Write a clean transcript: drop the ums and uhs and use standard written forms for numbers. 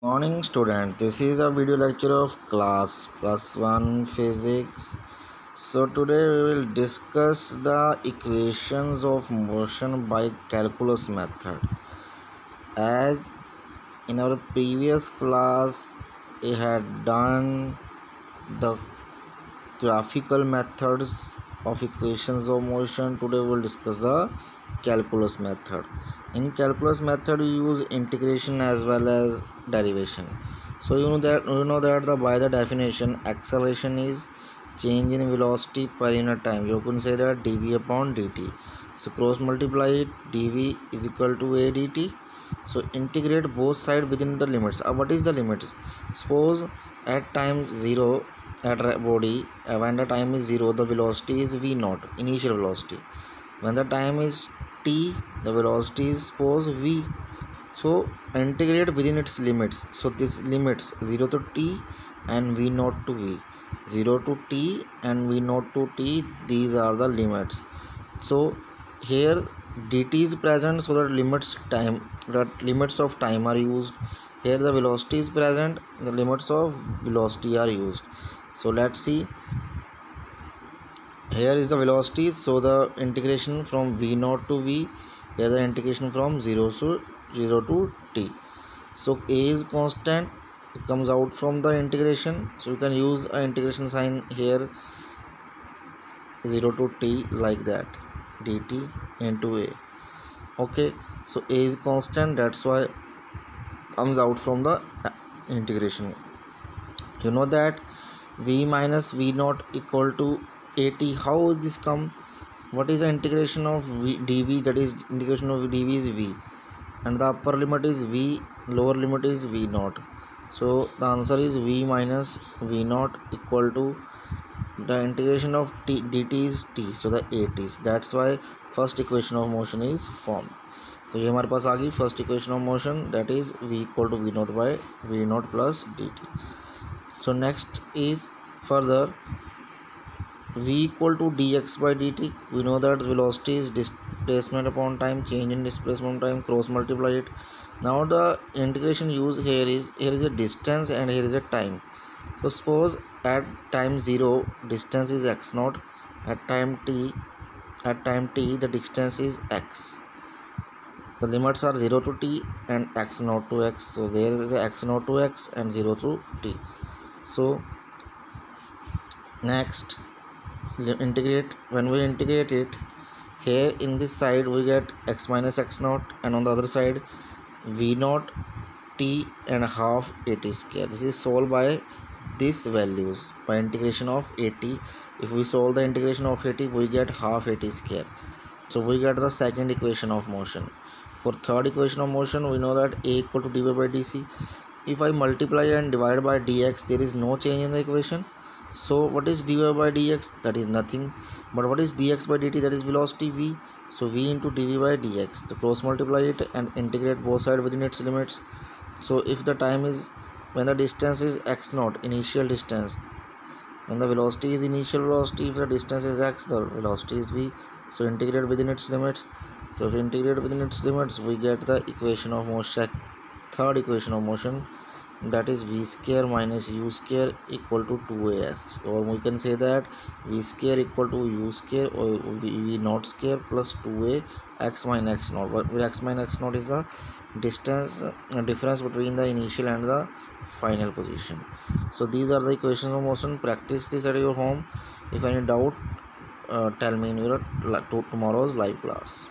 Morning student, this is a video lecture of class plus 1 physics. So today we will discuss the equations of motion by calculus method. As in our previous class we had done the graphical methods of equations of motion, today we will discuss the calculus method. In calculus method we use integration as well as derivation. So you know that by the definition, acceleration is change in velocity per unit time. You can say that dv upon dt. So cross multiply it, dv is equal to a dt. So integrate both sides within the limits. What is the limits? Suppose at time 0 at body, when the time is 0, the velocity is v naught, initial velocity. When the time is t, the velocity is suppose v. So integrate within its limits. So this limits 0 to t and v naught to v, 0 to t and v naught to t, these are the limits. So here dt is present, so that limits of time are used. Here the velocity is present, the limits of velocity are used. So let's see, here is the velocity, so the integration from v naught to v, here the integration from 0 to t. So a is constant, it comes out from the integration, so you can use an integration sign here, 0 to t, like that, dt into a. Okay, so a is constant, that's why comes out from the integration. You know that v minus v naught equal to at. How this come? What is the integration of dv? That is, integration of dv is v, and the upper limit is v, lower limit is v naught. So the answer is v minus v naught equal to the integration of dt is t, so the at is. That's why first equation of motion is formed. तो ये हमारे पास आ गई first equation of motion, that is v equal to V naught by V naught plus D T. So next is further v equal to dx by dt. We know that velocity is displacement upon time, change in displacement time, cross multiply it. Now the integration used here is a distance and here is a time. So suppose at time 0 distance is x naught, at time t the distance is x. The limits are 0 to t and x naught to x. So there is a x naught to x and 0 to t. So next integrate. When we integrate it, here in this side we get x minus x naught, and on the other side v naught t and half at square. This is solved by these values, by integration of at. If we solve the integration of at, we get half at square. So we get the second equation of motion. For third equation of motion, we know that a equal to dy by dc. If I multiply and divide by dx, there is no change in the equation. So what is dy by dx? That is nothing. But what is dx by dt? That is velocity v. So v into dv by dx. To cross multiply it and integrate both sides within its limits. So if the time is, when the distance is x naught, initial distance, then the velocity is initial velocity. If the distance is x, the velocity is v. So integrate within its limits. So to integrate within its limits, we get the equation of motion, third equation of motion, that is v square minus u square equal to 2as, or we can say that v square equal to u square or v naught square plus 2a x minus x naught. Where x minus x naught is the distance difference between the initial and the final position. So these are the equations of motion. Practice this at your home. If any doubt, tell me in your tomorrow's live class.